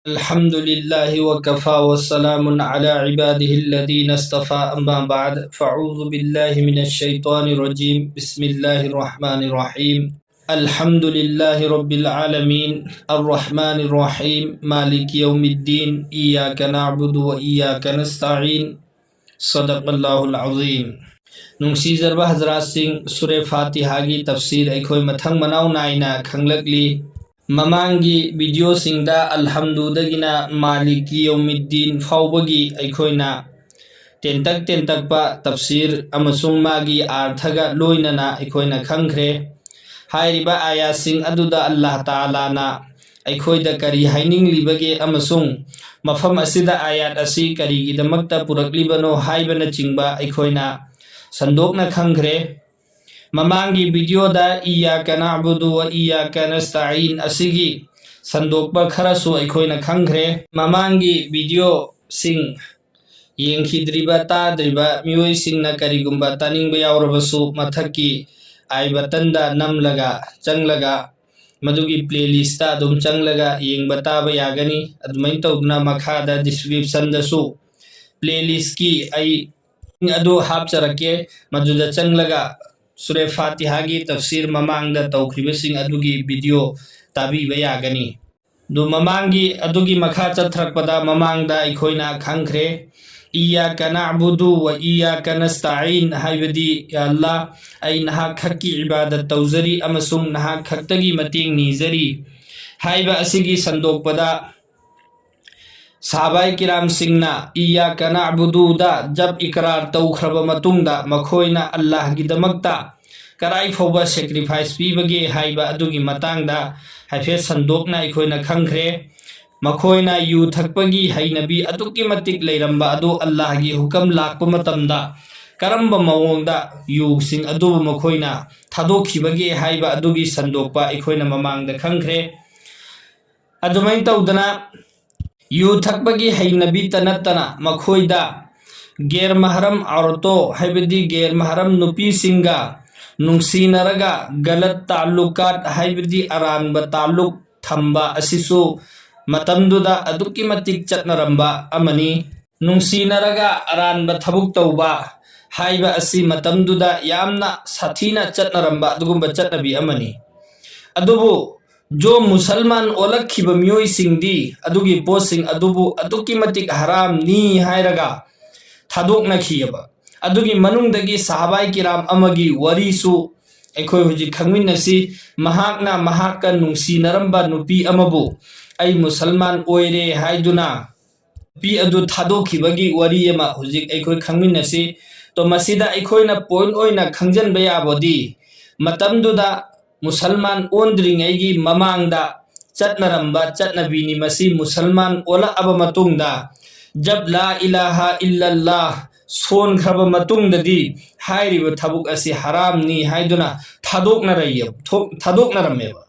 الحمد لله وكفى والسلام على عباده الذين اصطفى أما بعد فأعوذ بالله من الشيطان الرجيم بسم الله الرحمن الرحيم الحمد لله رب العالمين الرحمن الرحيم مالك يوم الدين إياك نعبد وإياك نستعين صدق الله العظيم नुंसीजरबा हजरात सिंह सूरे फातिहा की तफसीर अखोई मथंग मनाव नाइना खंगलकली ममांगी वीडियो सिंगदा अल्हम्दुलिल्लाह मालिकी यौमिद्दीन फाउबगी अखोइना तेंतक तफसीर अमसुंग मागी आर्थगा लोइनना अखोइना खंगख्रे हाइरिबा आयासिंग अदुदा अल्लाह ताला ना अखोइदा करी हाइनिंगलिबगे अमसुंग मफम असिदा आयात असि करीगिदमक्ता पुरकलिबनो हाइबना चिंगबा अखोइना संदोकना खंगख्रे ममांगी वीडियो दा इय्याका नअबुदु व इय्याका नस्तईन असिगी संदोकबा खरसु अखोइना खंगख्रे ममांगी वीडियो सिंग येंखिद्रिबा ताद्रिबा मियोय सिंगना करिगुंबा तानिंगबा यावरबसु मथक्की आई बटन दा नमलगा चंगलगा मदुगी प्लेलिस्ट दा दुम चंगलगा येंगबा ताबा यागनी अदुमै तौदुना मखादा डिस्क्रिप्शन दसु प्लेलिस्ट की आई अदु हापचरके मदुदा चंगलगा सूरे फातिहा की तफसीर ममांग तौखिबसिंग अदुगी वीडियो ताबीबा यागनी दु ममांगी अदुगी मखा चथरकपदा ममांगदा अखोइना खंगख्रे इय्याका नअबुदु व इय्याका नस्तईन हाइबदी या अल्लाह आई नहा खक्की इबादत तौजरी अमसुंग नहा खक्तगी मतेंग निजरी हाइबा असिगी संदोकपदा साहबाई किराम सिंगना इय्याका नअबुदु दा जब इकरार तौख्रबा मतुंगदा मखोइना अल्लाह गिदमक्ता कराई फौबा सैक्रिफाइस पीबगे हाइबा अदुगी मतांगदा हाइफे संदोकना अखोइना खंगख्रे मखोइना यू थकपगी हैनबी अदुकी मतिक लेरंबा अदु अल्लाह गी हुकम लाकपा मतमदा करंबा मवोंगदा यू सिंग अदु मखोइना थादोखिबगे हाइबा अदुगी संदोकपा अखोइना ममांगदा खंगख्रे अदुमै तौदना यू थकपगी हैनबी तनतना मखोइदा गैर महरम औरतों हाइबदी गैर महरम नुपी सिंगा नुंसीनरगा गलत ताल्लुकात हाइबदी अरानबा ताल्लुक थंबा असिसु मतमदुदा अदुकी मतिक चटनरंबा अमनी नुंसीनरगा अरानबा थबुक तौबा हाइबा असि मतमदुदा यामना साथीना चटनरंबा अदुगुंबा चटनबी अमनी अदुबु जो मुसलमान ओलखिबा मियोय सिंगदी अदुगी पोसिंग अदुबु अदुकी मतिक हराम नी हाइरगा थादोकनखियबा अदुगी मनुंगदगी साहबाई किराम अमगी वरीसु अखोय हुजि खंगमिनसी महाकना महाका नुंसीनरंबा नुपी अमबु आई मुसलमान ओइरे हाइदुना पी अदु थादोखिबगी वरी अमा हुजि अखोय खंगमिनसी तो मसिदा अखोयना पॉइंट ओइना खंजनबा याबोदी मतमदुदा मुसलमान ओंद्रिंगैगी ममांगदा चटनरंबा चटनबीनी मसी मुसलमान ओला अबा मतुंगदा जब ला इलाहा इल्लल्लाह सोनख्रबा मतुंगददी हाइरिबा थबुक असि हरामनी हाइदुना थादोकनरमेबा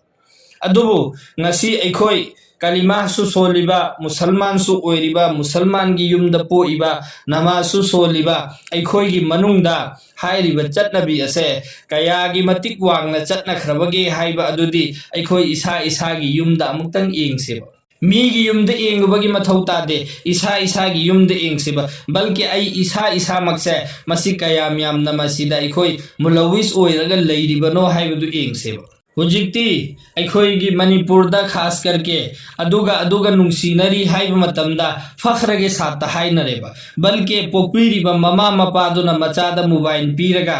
अदुबु ngasi अखोय कलिमा सु सोलिबा मुसलमान सु ओइरिबा मुसलमान की युमदा पोइबा नमाजु सोलिबा अखोय की मनुंगदा हाइरिबा चटनबी असे कयागी मतिक वांगना चटनख्रबगे हाइबा अदुदी अखोय इसा इसा की युमदा अमुक्तंग येंगसेबा मीगी युमदा येंगबगी मथौ तादे इसा इसा की युमदा येंगसेबा बल्कि आई इसा इसा मक्से मसि कयाम यामना मसिदा अखोय मुलविस ओइरगा लैरिबनो हाइबदु येंगसेबा हुजिक्ति अखोयगी मणिपुर दा खास करके अदुगा नुंसीनरी हाइबा मतमदा फख्र के साथ हाइनरेबा बल्कि पोपीरिबा ममा मपादुना मचादा मोबाइल पीरगा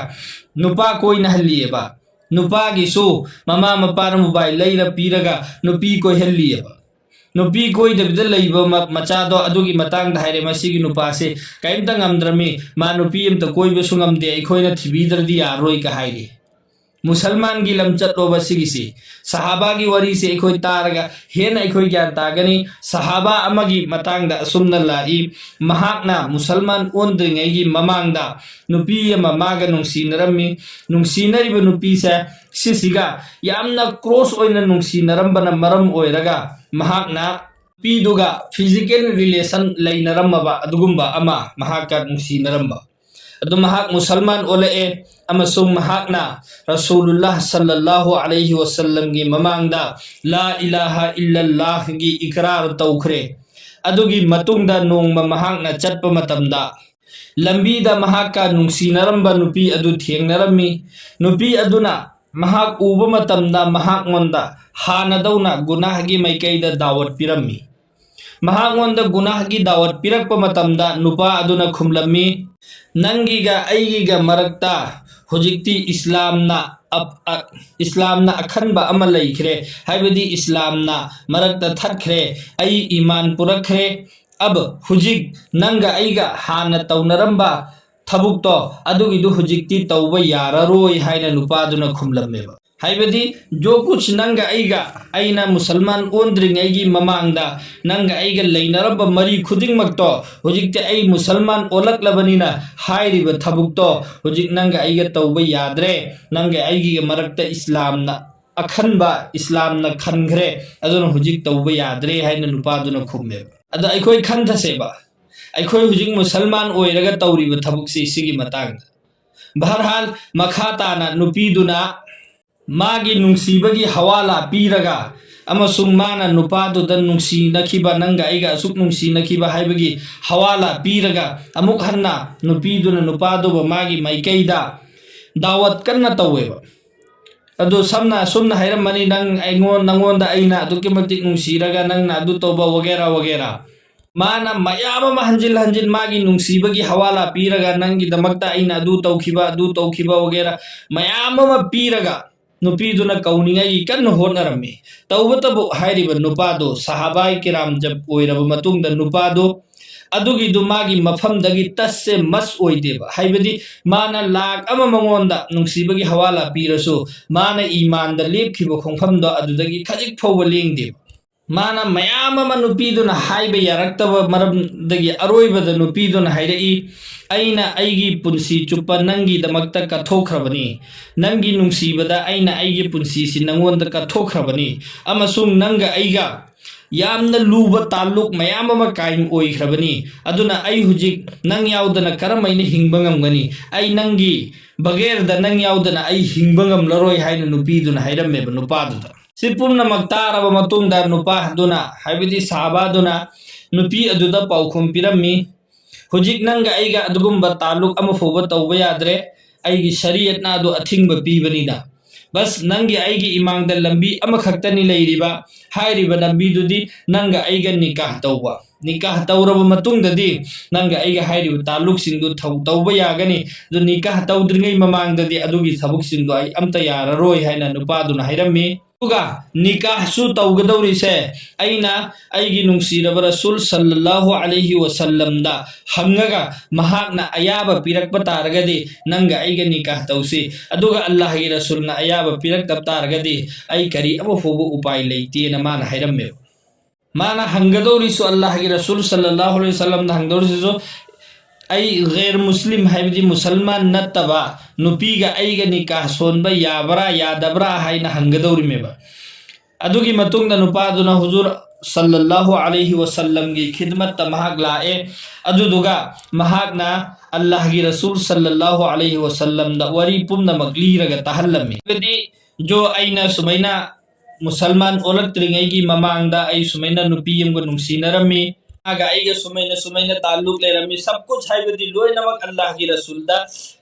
नुपा कोई नहलिएबा नुपागिसु ममा मपार मोबाइल लैरा पीरगा नुपी कोई हल्लिएबा नुपी कोई दबिदा लैबा मचादो अदुगी मतंग धाइरे मसिगी नुपासे काइमता ngamdrami मा नुपी एमता कोइबसु ngamde अखोयना थिबिदरदी यारोय का हाइरे मुसलमान की लमचटलोबा सिगिसी सहाबा की वरी से अखोय तारगा हेन अखोय ग्यान तागनी सहाबा अमगी मतांगदा असुमना लाई महाकना मुसलमान ओंद्रिंगैगी ममांगदा नुपी अमा मागा नुंसीनरमी नुंसीनरिबा नुपी से सिसिगा यामना क्रॉस ओइना नुंसीनरंबना मरम ओइरगा महाकना पीदुगा फिजिकल रिलेशन लैनरमबा अदुगुंबा अमा महाका नुंसीनरंबा अदु महाक मुसलमान ओलए अमसुंग महाकना रसूलुल्लाह सल्लल्लाहु अलैहि वसल्लम गी ममांगदा ला इलाहा इल्लल्लाह गी इकरार तौखरे अदुगी मतुंगदा नोंगमा महाकना चटप मतमदा लंबीदा महाका नुंसीनरंबा नुपी अदु थेंगनरमी नुपी अदुना महाक उबा मतमदा महाक मोंदा हानदौना गुनाहगी मैकैदा दावत पिरम्मी महाक मोंदा गुनाहगी दावत पिरक्पा मतमदा नुपा अदुना खुमलम्मी नंगीगा ऐगीगा मरक्ता हुजिक्ति इस्लामना अखनबा अमा लैख्रे हाइबदी इस्लामना मरक्ता थत्ख्रे ऐ ईमान पुरख्रे अब हुजिक नंगा ऐगा हाना तौनरंबा थबुक्तो अदुगिदु हुजिक्ति तौबा याररोय हाइना नुपादुना खुमलम्मेबा हाइबदी जो कुछ नंगा ऐगा ऐना मुसलमान ओंद्रिंगैगी ममांगदा नंगा ऐगा लैनरबा मरी खुदिंगमक्तो हुजिक्ते ऐ मुसलमान ओलक्लबनिना हाइरिबा थबुक्तो हुजिक नंगा ऐगा तौबा याद्रे नंगा ऐगी मरक्ता इस्लामना अखनबा इस्लामना खनग्रे अदुना हुजिक तौबा याद्रे हाइना नुपादुना खुम्मेबा अदा अखोई खंथसेबा अखोई हुजिक मुसलमान ओइरगा तौरिबा थबुकसी सिगी मतंग बहरहाल मखाताना नुपीदुना मागी नुंसीबगी हवाला पीरगा अमसुंग माना नुपादुदा नुंसीनखिबा नंगा ऐगा असुक नुंसीनखिबा हाइबगी हवाला पीरगा अमुक हन्ना नुपीदुना नुपादुबा मागी माइकैदा दावत कन्ना तौवेबा अदु समना सुमना हाइरमनी नंग नंगोंदा ऐना अदुके मतिक नुंसीरगा नंगना अदु तौबा वगैरह वगैरह माना मयाम हंजिल हंजिल मागी नुंसीबगी हवाला पीरगा नंगी दमक्ता ऐना अदु तौखिबा वगैरह मयाम पीरगा नुपीदुना कौनिंगाई कन्न होनरम्मी तौबतबु हाइरिबा नुपादो सहाबाई किराम जब ओइरबा मतुंगदा नुपादो अदुगिदु मागी मफमदगी तस्से मस ओइदेबा हाइबदी माना लाख अमा मंगोंदा नुंसीबगी हवाला पीरसु माना ईमानदा लेपखिबा खोंफमदो अदुदगी खजिक फौबा लेंगदेबा माना मयाम अमा नुपीदुना हाइबा यारक्तबा मरमदगी अरोइबदा नुपीदुना हाइरई ऐना ऐगी पुंसी चुप्पा नंगी दमक्ता कथोख्रबनी नंगी नुंसीबदा ऐना ऐगी पुंसीसी नंगोंदा कथोख्रबनी अमसुंग नंगा ऐगा यामना लूबा ताल्लुक मयाम अमा कायम ओइख्रबनी अदुना ऐ हुजिक नंग याउदना करमैना हिंबा ngамगनी ऐ नंगी बगैरदा नंग याउदना ऐ हिंबा ngамलरोय हाइना नुपीदुना हाइरम्मेबा नुपादुदा सिपुमना मक्तारबा मतुंगदा नुपा दुना हाइबदी साहाबादुना नुपी अदुदा पाउखुम पिरम्मी हुजिक नंगा ऐगा अदुगुम्बा ताल्लुक अमा फौबा तौबा याद्रे ऐगी शरीयतना अदु अथिंगबा पीबनीदा बस नंगी ऐगी इमांगदा लंबी अमा खक्तनी लैरिबा हाइरिबा लंबीदुदी नंगा ऐगा निकाह तौरबा मतुंगददी नंगा ऐगा हाइरिबा ताल्लुक सिंगदु तौबा यागनी दु निकाह तौद्रिंगै ममांगददी अदुगी सबुक सिंगदु ऐ अमता याररोय हाइना नुपादुना हाइरम्मी निकाह सु तौगदौरिसे ऐना ऐगी नुंसीरबा रसूल सल्लल्लाहु अलैहि वसल्लम दा हंगगा महाकना अयाबा पिरक्पा तारगदी नंगा ऐगा निकाह तौसी अदुगा अल्लाह गी रसूलना अयाबा पिरक्तब तारगदी ऐ करी अबो फोबो उपाय लैतेना माना हाइरम्मे माना हंगदौरिसु अल्लाह गी रसूल सल्लल्लाहु अलैहि वसल्लम दा हंगदौरिसु ऐ गैर मुस्लिम हाइबदी मुसलमान नत्तबा नुपीगा ऐगा निकाह सोनबा याबरा यादबरा हाइना हंगदौरिमेबा अदुगी मतुंगदा नुपादुना हुजूर सल्लल्लाहु अलैहि वसल्लम गी खिदमत महाक लाए अदुदुगा महाकना अल्लाह गी रसूल सल्लल्लाहु अलैहि वसल्लम दा वरी पुमना मगलीरगा तहल्लमी बदी जो ऐना सुमैना मुसलमान ओलक्त्रिंगैगी ममांगदा ऐ सुमैना नुपीयमगो नुंसीनरमी आगा ऐगा सुमैना ताल्लुक लेरमी सब कुछ हाइबदी लोइनमक अल्लाह गी रसूल दा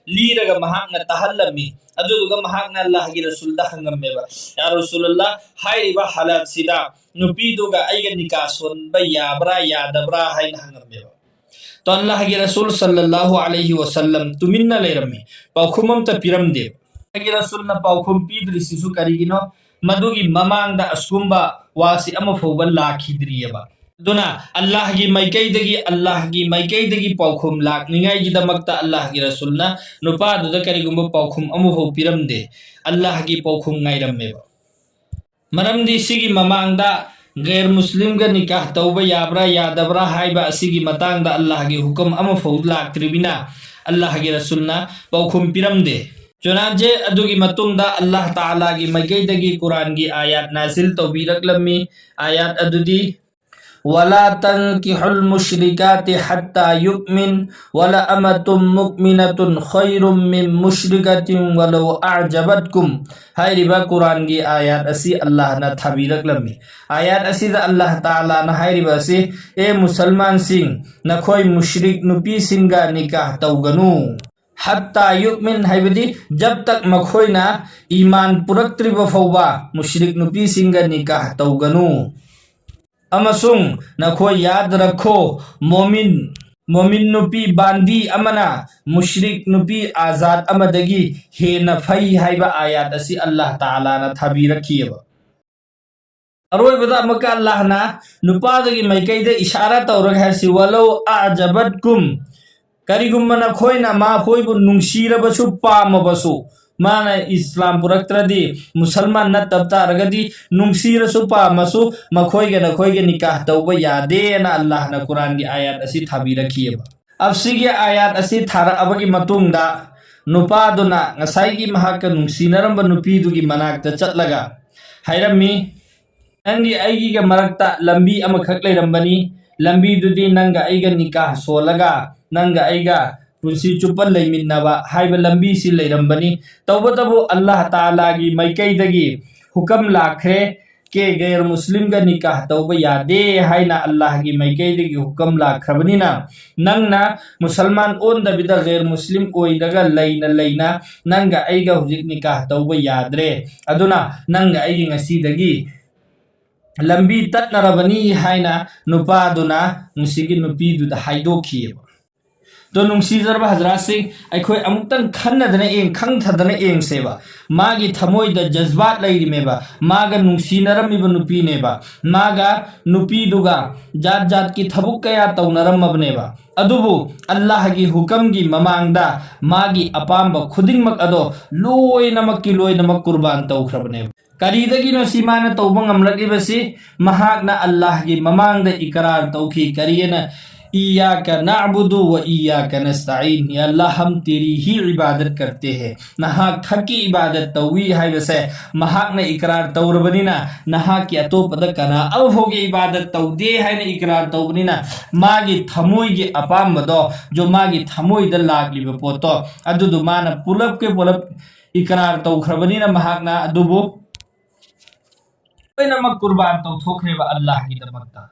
लीरगा महाकना तहल्लमी अदुदुगा महाकना अल्लाह गी रसूल दा हंगम्मेबा या रसूलुल्लाह हाइरिबा हालात सिदा नुपीदुगा ऐगा निकाह सोनबा याबरा यादबरा हाइना हंगम्मेबा तो अल्लाह गी रसूल सल्लल्लाहु अलैहि वसल्लम तुमिन्ना लेरमी पाउखुमम त पिरमदे गी रसूलना पाउखुम पीद्रिसिसु करिगिनो मदुगी ममांगदा असुम्बा वासी अमा फौबा लाखिद्रियबा दुना अल्लाह की माइकैदगी पाउखुम लाखनिंगाइगिदमक्ता अल्लाह की रसूलना नुपादुदा करिगुम्बा पाउखुम अमुफौ पिरमदे अल्लाह की पाउखुम ngairammeबा मरमदी सिगी ममांगदा गैर मुस्लिम गा निकाह तौबा याबरा यादबरा हाइबा असिगी मतांगदा अल्लाह की हुकुम अमुफौ लाक्त्रिबिना अल्लाह की रसूलना पाउखुम पिरमदे चुनाजे अदुगी मतुंगदा अल्लाह ताला की माइकैदगी कुरान की आयात नाजिल तौबीरकलम्मी आयात अदुदी वला तंकिहुल मुश्रिकाति हत्ता युमिन वला अमतुम मुमिनतुन खैरुम मिन मुश्रिकतिन वलौ अअजबतकुम हाइरिबा कुरान की आयत असी अल्लाह ना थाबिरकलमी आयत असी दा अल्लाह ताला ना हाइरिबा से ए मुसलमान सिंह नखोई मुश्रिक नुपी सिंगा निकाह तौगनु हत्ता युमिन हाइबदी जब तक मखोइना ईमान पुरक्त्रिब फौबा मुश्रिक नुपी सिंगा निकाह तौगनु अमसुंग नखोई याद रखो मोमिन नुपी बांदी अमना मुश्रिक नुपी आजाद अमदगी हेना फई हाइबा आयत असी अल्लाह ताला ना थाबी रखिएबा अरोइबदा अमका अल्लाह ना नुपादगी मैकैदे इशारा तौरग हैसी वलो अजबतकुम करिगुम्मना खोइना मा खोइबु नुंगसीरबसु पामबसु माना इस्लाम पुरक्त्रदी मुसलमान न तब तारगदी नुंगसीरसु पामसु मखोइगे नखोइगे निकाह तौबा यादे ना अल्लाह ना कुरान की आयत असी थाबी रखिएबा अब सिगे आयत असी थारा अबगी मतुंगदा नुपादुना ngसाइगी महाक नुंगसीनरंब नुपीदुगी मनाक्ता चटलगा हाइरमी नंगी आइगी के मरक्ता लंबी अमखक लेरंबनी लंबी दुदी नंगा आइगा निकाह सोलगा नंगा आइगा पुंसी चुपन लेमिन्नबा हाइबा लंबी सी लेरंबनी तौबतबु अल्लाह ताला की मैकैदगी हुकम लाखे के गैर मुस्लिम का निकाह तौबा यादे हाइना अल्लाह की मैकैदगी हुकम लाखरबनिना नंगना मुसलमान ओन दबिदा गैर मुस्लिम ओइदगा लेना नंगा आइगा हुजिक निकाह तौबा यादरे अदुना नंगा आइगी ngसीदगी लंबी तटनरबनी हाइना नुपादुना मुसिगी नुपीदुदा हाइदोखिएबा तो नुंगसीजरबा हजरात सिंह अखोय अमुक्तंग खन्नदने एंग खंगथदने एंग सेवा मागी थमोइदा जज्बात लैरिमेबा मागा नुंगसीनरमिबा नुपीनेबा मागा नुपीदुगा जात जात की थबुक कया तौनरमबनेबा अदुबु अल्लाह की हुकम की ममांगदा मागी अपाम्ब खुदिंगमक अदो लोइनमक कुर्बान तौखरबनेबा करीदगिनो सीमाना तौबंग अमलकिबसी महाकना अल्लाह की ममांगदा इकरार तौखी करियना इय्याका नअबुदु व इय्याका नस्तईन या अल्लाह हम तेरी ही इबादत करते हैं नहा खकी इबादत तौवी हाइबसे महाकना इकरार तौरबनिना नहा की अतोपद कना अब होगे इबादत तौदे हाइना इकरार तौबनिना मागी थमोइगे अपामबदो जो मागी थमोइदा लागलिबा पोतो अदुदु माना पुलब के पुलब इकरार तौखरबनिना महाकना अदुबु ओइनमक कुर्बान तौथोखरेबा अल्लाह की दमकता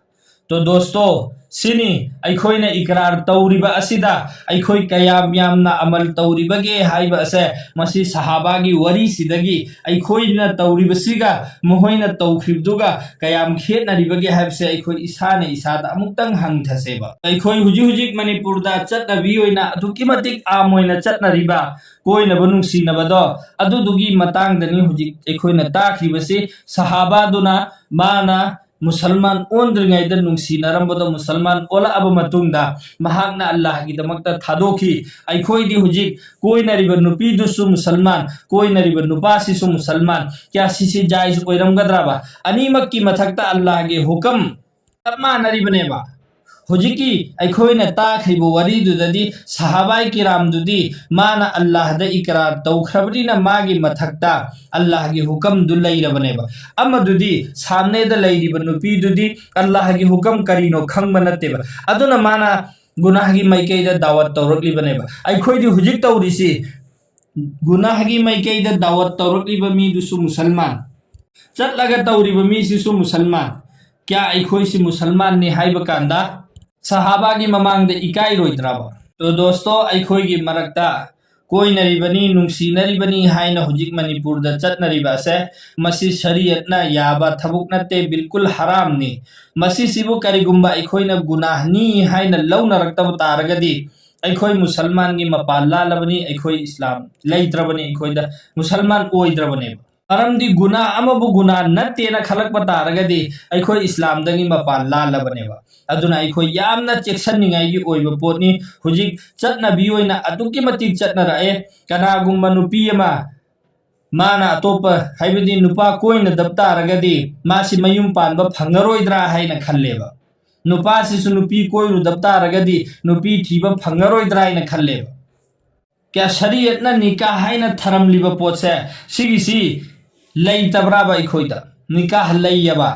तो दोस्तों सिनी अखोइना इकरार तौरिबा असिदा अखोइ कयाम यामना अमल तौरिबगे हाइबा असे मसी सहाबा की वरी सिदगी अखोइना तौरिबसिगा मोहोइना तौखिबदुगा कयाम खेतनरिबगे हाइबसे अखोइ इसाने इसादा अमुक्तंग हंगथसेबा अखोइ हुजिक मणिपुरदा चटनबी ओइना अदुकिमतिक आमोइना चटनरिबा कोइनबा नुंगसिनबदो अदुदुगी मतांगदनी हुजिक अखोइना ताखरिबसे सहाबादुना माना मुसलमान ओंद्रिङैदा नुंगसिनरंबदो मुसलमान ओला अब मतुंगदा महाकना अल्लाह की दमकता थादोखी अखोइदी हुजिक कोइनरिबा नुपीदुसु मुसलमान कोइनरिबा नुपासिसु मुसलमान क्या सिसी जायज ओइरमगद्राबा अनिमक की मथक्ता अल्लाह के हुकम तमानरिबनेबा हुजिकी अखोइना ताखरिबो वरीदुददी सहाबाई किरामदुदी माना अल्लाह द इकरार तौखरबनिना मागी मथक्ता अल्लाह की हुकम दु लैरबनेबा अमदुदी सामने द लैरिबा नुपीदुदी अल्लाह की हुकम करिनो खंगबा नत्तेबा अदुना माना गुनाह की मैकैदा दावत तौरकलिबनेबा अखोइदी हुजिक तौरिसी गुनाह की मैकैदा दावत तौरकलिबा मीदुसु मुसलमान चटलगा तौरिबा मीसिसु मुसलमान क्या अखोइसी मुसलमान ने हाइबा कांदा सहाबा की ममांग इकाई रोइद्राबा तो दोस्तों अखोई की मरक्ता कोइनरिबनी नुंगसिनरिबनी हाइना हुजिक मणिपुर दा चटनरिबा से मसी शरीयतना याबा थबुक नते बिल्कुल हराम नि मसी सिबु करिगुम्बा अखोइना गुनाहनी हाइना लौनरक्तब तारगदी अखोई मुसलमान की मपाल लालबनी अखोई इस्लाम लैत्रबनी अखोइदा मुसलमान ओइद्रबने मरमदी गुना अमबु गुना नत्तेना खलकबा तारगदी अखोई इस्लाम दगी मपाल लालबनेबा अदुना अखोई यामना चेक्सनिंगाई की ओइबा पोतनी हुजिक चटनबी ओइना अदुकी मतिक चटनराए कनागुम्बा नुपी अमा माना अतोप हाइबदी नुपा कोइना दबतारगदी मासी मयुम पानबा फंगरोइद्रा हाइना खल्लेबा नुपासिसु नुपी कोइरु दबतारगदी नुपी थीबा फंगरोइद्रा हाइना खल्लेबा क्या शरीयतना निकाह हाइना थरमलिबा पोतसे सिगिसी लई तबराबा इखोइदा निकाह लईयबा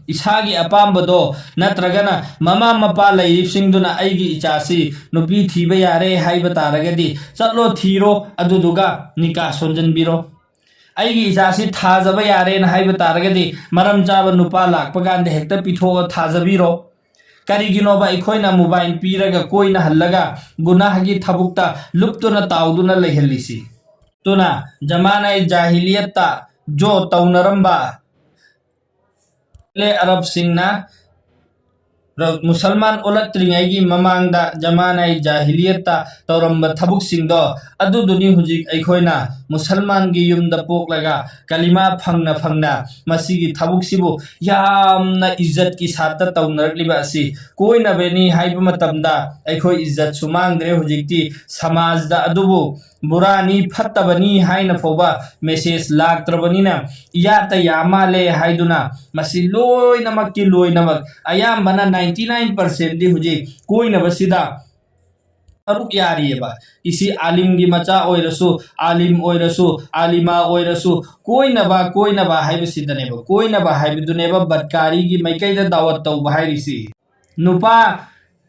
इसागी अपाम्बदो नत्रगना ममा मपा लैरिबसिंगदुना आइगी इचासी नुपी थीबा यारे हाइबा तारगदी चलो थीरो अदुदुगा निका सोंजनबिरो आइगी इचासी थाजबा यारे न हाइबा तारगदी मरम चाबा नुपा लाकपगांदे हेक्ता पिथोगा थाजबिरो करिगिनोबा अखोइना मोबाइल पीरगा कोइना हल्लगा गुनाहगी थबुक्ता लुप्तुना ताउदुना लेहलिसी तुना जमाना जाहिलियत्ता जो तौनरंबा ले अरब सिंगना मुसलमान ओलत्रिंगी ममांगदा जमाना जाहिलियत्ता तौरंब थबुक सिंगदो अदुदुनी हुजिक अखोइना मुसलमान की युमदा पोकलगा कलिमा फंगना फंगना मसीगी थबुक सिबु यामना इज्जत की साथ तौनरलिबा असि कोइना बेनी हाइबा मतमदा अखोइ इज्जत सुमांगद्रे हुजिकती समाजदा अदुबु बुरानी फत्तबनी हाइना फोबा मेसेज लाक्त्रबनीना याता यामाले हाइदुना मसी लोइनमक की लोइनमक अयामबना 99% दी हुजी कोइना बसिदा अरुक यारीबा इसी आलिम की मचा ओइरसु आलिम ओइरसु आलिमा ओइरसु कोइनबा हाइबसिदनेबा कोइनबा हाइबदुनेबा बदकारी की मैकैदा दावत तौबा हाइरिसी नुपा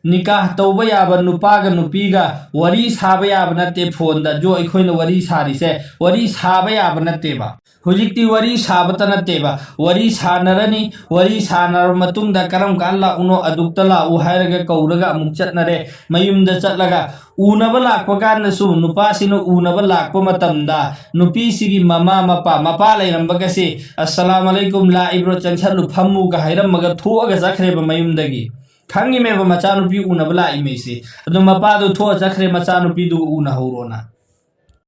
निकाह तौबा याबा नुपागा नुपीगा वरी साबा याबा नते फोन दा जो अखोइना वरी सारिसे वरी साबा याबा नतेबा हुजिकती वरी साबता नतेबा वरी सानरनी वरी सानर मतुंगदा करम कान लाउनो अदुक्ता लाउ हाइरगा कौरगा अमुक चटनरे मयुमदा चटलगा उनबा लाक्पा कानसु नुपासिनो उनबा लाक्पा मतमदा नुपीसिगी ममा मपा लैरंबगसे अस्सलाम अलैकुम लाइब्रो चंगसलु फम्मुगा हाइरमगा थोअगा जखरेबा मयुमदगी खंगिमेबा मचानुपी उनबा लाइमेसे अदु मपादु थोअ जखरे मचानुपीदु उना हौरोना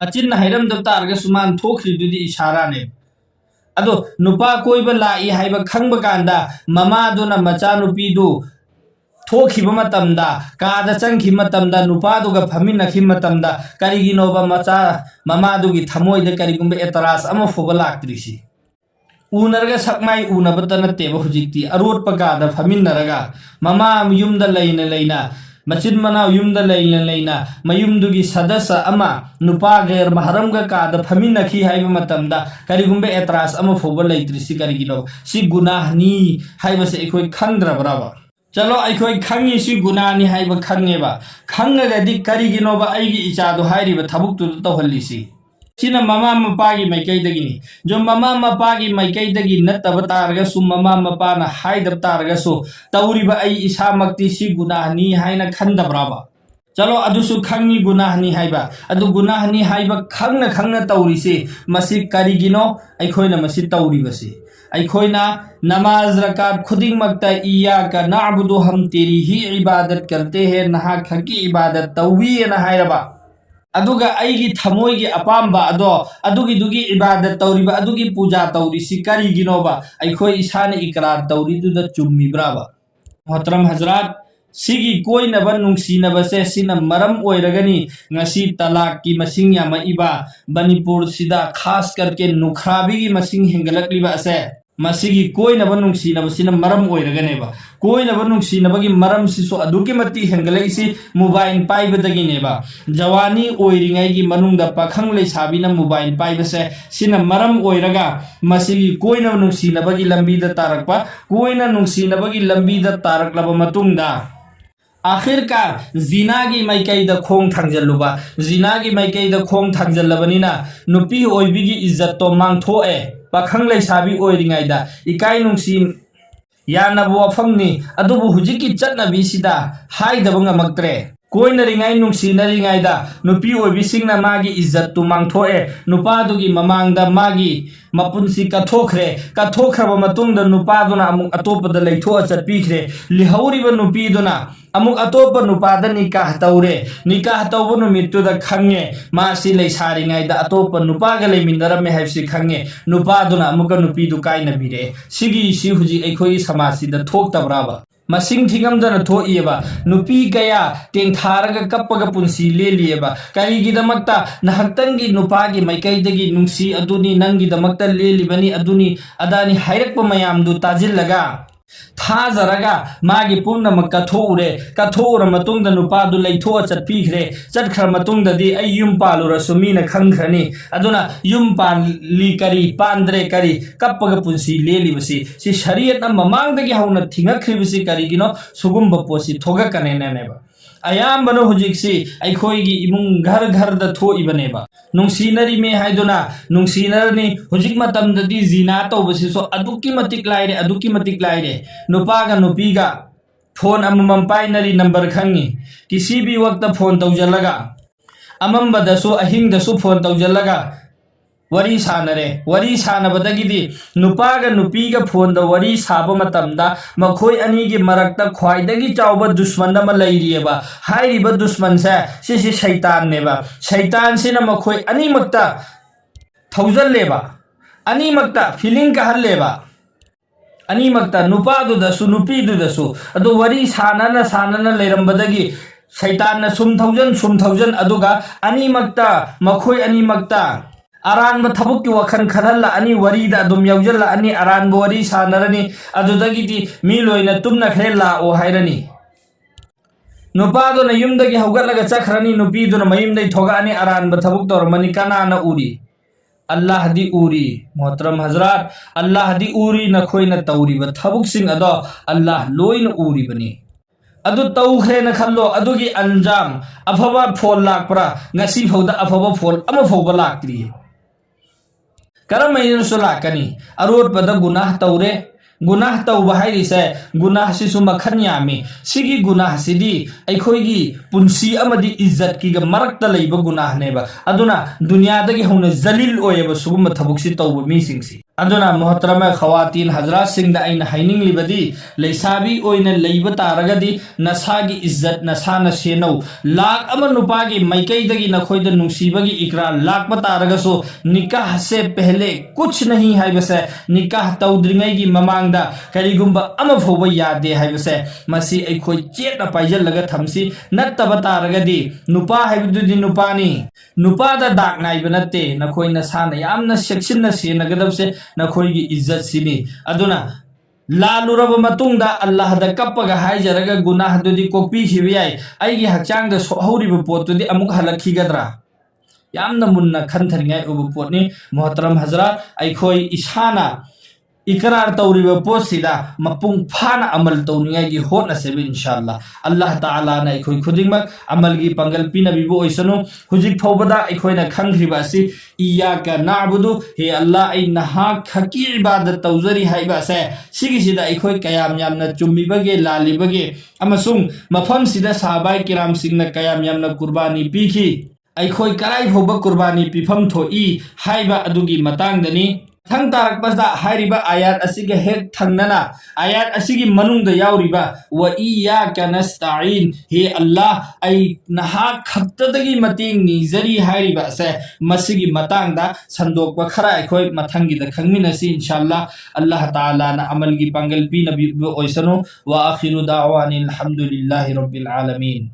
अचिन हाइरम द तारगा सुमान थोखरिदुदी इशाराने अदो नुपा कोइबा लाई हाइबा खंगबा कांदा ममादुना मचानुपीदु थोखिबा मतमदा कादा चंखि मतमदा नुपादुगा फमिनखि मतमदा करिगिनोबा मचा ममादुगी थमोइदा करिगुंबा एतरास अमा फोबा लाक्त्रिसी उनरगा सकमाई उनबता नतेबा हुजिकती अरोटपा कादा फमिनरगा ममा युमदा लैना मचिन मनाव युमदा लैना मयुमदुगी सदस्य अमा नुपा गैर महरमगा कादा फमिनखि हाइबा मतमदा करिगुंबा एतरास अमा फोबा लैत्रिसी करिगिनो सि गुनाहनी हाइबसे अखोइ खंद्रबराबा चलो अखोइ खंगी सि गुनाहनी हाइबा खंगेबा खंगगदि करिगिनोबा आइगी इचादो हाइरिबा थबुक्तु तौहल्लिसी सिना ममा मपागी मैकैदगिनी जो ममा मपागी मैकैदगी नतब तारगसु ममा मपाना हाइदब तारगसु तौरिबा आई इसामक्ति सि गुनाहनी हाइना खंदब्राबा चलो अदुसु खंगी गुनाहनी हाइबा अदु गुनाहनी हाइबा खंगना तौरिसे मसि करिगिनो अखोइना मसि तौरिबसे अखोइना नमाज रकात खुदिंगमक्ता इयाका नाअबुदु हम तेरी ही इबादत करते हैं नहा खकी इबादत तौवी ना हाइरबा अदुगा आइगी थमोइगी अपाम्बा अदो अदुगी दुगी इबादत तौरिबा अदुगी पूजा तौरिसी करिगिनोबा अखोइ इसाने इकरार तौरिदुदा चुम्मिब्राबा मोहतरम हजरात सिगी कोइनबा नुंगसिनबसे सिना मरम ओइरगनी ngasi तलाक की मसिंग यामइबा मणिपुर सिदा खास करके नुखराबी मसिंग हेंगलकलिबा असे मसिगी कोइनबा नुंगसिनबसिना मरम ओइरगनेबा कोइनबा नुंगसिनबगी मरम सिसो अदुके मति हेंगलैसी मोबाइल पाइबदगिनेबा जवानी ओइरिंगैगी मनुंगदा पाखंग लैसाबिना मोबाइल पाइबसे सिना मरम ओइरगा मसिगी कोइनबा नुंगसिनबगी लंबीदा तारकपा कोइना नुंगसिनबगी लंबीदा तारकलबा मतुंगदा आखिरकार जिना की मैकैद खोंग थांजल्लुबा जिना की मैकैद खोंग थांजल्लबनिना नुपी ओइबिगी इज्जत तो मांगथोए पाखंग लैसाबी ओइरिंगैदा इकाई नुंगसि यानबो वफमनी अदुबु हुजिकी चटनबीसिदा हाइदबा ngamक्त्रे कोइनरिंगै नुंगसिनरिंगैदा नुपी ओइबिसिंगना मागी इज्जत तु मांगथोए नुपादुगी ममांगदा मागी मपुंसी कथोखरबा मतुंगदा नुपादुना अमुक अतोपदा लैथोआ चटपीखरे लिहौरिबा नुपीदुना अमुक अतोप नुपादा निकाह तौरे निकाह तौबु नुमित्तुदा खंगे मासी लैसारिंगैदा अतोप नुपागा लैमिनरमे हाइबसि खंगे नुपादुना अमुक नुपीदु काइनबिरे सिगी सि हुजि अखोई समाजसिदा थोक्तब्राबा मसिंग थिंगमदना थोइएबा नुपी कया टेंथारगा कप्पगा पुंसी लेलिएबा करिगिदमक्ता नहक्तंगी नुपागी मैकैदगी नुंसी अदुनी नंगिदमक्ता लेलिबनी अदुनी अदानी हाइरक्पा मयामदु ताजिल्लगा थाजरगा मागी पुनमक कथोरे कथोर मतुंगद नुपादु लैथो चटपीखरे चटखर मतुंगददी ऐ युम पालुरसु मीना खंखरनी अदुना युम पाली करी पांद्रे करी कप्पग पुंसी लेलिबसी सि शरीयत न ममांगदगी हौना थिंगखरिबसी करिगिनो सुगुंब पोसी थोगकनेनेनेबा अयाम्बनो हुजिक्सी अखोइगी इमुंग घर घर द थोइबनेबा नुंसीनरी में हाइदुना नुंसीनरनी हुजिक मतमददी जिना तौबसिसो अदुकी मतिक लाइरे नुपागा नुपीगा फोन अममम पाइनरी नंबर खंगी किसी भी वक्त फोन तौजलगा अमम्बदसु अहिंगदसु फोन तौजलगा वरी सानबदगिदी नुपागा नुपीगा फोन द वरी साब मतमदा मखोय अनी के मरक्ता ख्वाइदगी चाउबा दुश्मन अमा लैरियेबा हाइरिबा दुश्मन से शैतान नेबा शैतान से न मखोय अनी मक्ता थौजल्लेबा अनी मक्ता फीलिंग कहल्लेबा अनी मक्ता नुपादुदसु नुपीदुदसु अदो वरी सानना लेरंबदगी शैतान सुम थौजन अदुगा अनी मक्ता मखोय अनी मक्ता अरानब थबुक की वखन खनल्ला अनि वरीदा अदुम यौजल्ला अनि अरानब वरी सानरनी अदुदगिदी मी लोइना तुमना खरे लाओ हाइरनी नुपादुना युमदगी हौगल्लगा चखरनी नुपीदुना मयुमदगी थोगानी अरानब थबुक तोरमनी कनाना उरी अल्लाह दी उरी मोहतरम हजरात अल्लाह दी उरी नखोइना तौरीबा थबुक सिंग अदो अल्लाह लोइना उरी बनी अदु तौखरे न खल्लो अदुगी अंजाम अफबा फोन लाकपरा ngasi फौदा अफबा फोन अमा फौबा लाक्त्री करम लाकनी अरोट पद गुनाह तौरे गुनाह तौब हाइरिसे गुनाह सिसु मखन यामी सिगी गुनाह सिदी अखोइगी पुंसी अमदी इज्जत की मरक्त लैब गुनाह नेबा अदुना दुनियादगी हौना जलील ओयब सुगुम थबुकसी तौब मीसिंगसी अदुना मोहतरम खवातीन हजरात सिंगदा आइना हाइनिंगलिबदी लैसाबी ओइना लैब तारगदी नसागी इज्जत नसाना सेनौ लाख अम नुपागी मैकैदगी नखोइद नुसीबगी इकरार लाख तारगसो निकाह से पहले कुछ नहीं हाइबसे निकाह तौद्रिंगैगी ममांगदा करिगुंबा अम फोबा यादे हाइबसे मसी अखोइ चेतना पाइजलगा थमसी नत्तब तारगदी नुपा हाइबदुदी नुपानी नुपादा दाग नाइब नत्ते नखोइ नसाना यामना सेक्सिनना सेनगदबसे नखोइगी इज्जत सिनी अदुना लालुरब मतुंगदा अल्लाह दा कप्पगा हाइजरगा गुनाह दुदी कोपी खिबियाय आइगी हकचांग दा सोहौरिब पोतुदी अमुक हलखिगद्रा यामना मुन्ना खनथरिङाय उब पोतनी मोहतरम हजरात अखोइ इसाना इकरार तौरीब पोसिदा मपुंग फाना अमल तौनियागी होटनसेब इंशाअल्लाह अल्लाह ताला ना अखोइ खुदिंगमक अमल की पंगल पिनबिबो ओइसनु हुजिक फौबदा अखोइना खंगरिबासी इयाका नाबुदु हे अल्लाह ऐ नहा खकी इबादत तौजरी हाइबासे सिगिसिदा अखोइ कयाम यामना चुम्बिबगे लालिबगे अमसुंग मफम सिदा साहाबाई किराम सिंगना कयाम यामना कुर्बानी पीखी अखोइ कराई फौबा कुर्बानी पिफम थोई हाइबा अदुगी मतांगदनी थंग तारकपसदा हाइरिबा आयात असिगे हेक थंगनना आयात असिगी मनुंगदा यावरिबा व इय्याका नस्तईन हे अल्लाह ऐ नहा खक्तदगी मतिंग निजरी हाइरिबा से मसिगी मतांगदा संदोकबा खरा अखोइ मथंगीदा खंगमिनसी इंशाअल्लाह अल्लाह ताला ना अमल की पंगल पी नबी ओइसनो व आखिरु दावानिल हम्दुलिल्लाहि रब्बिल आलमीन।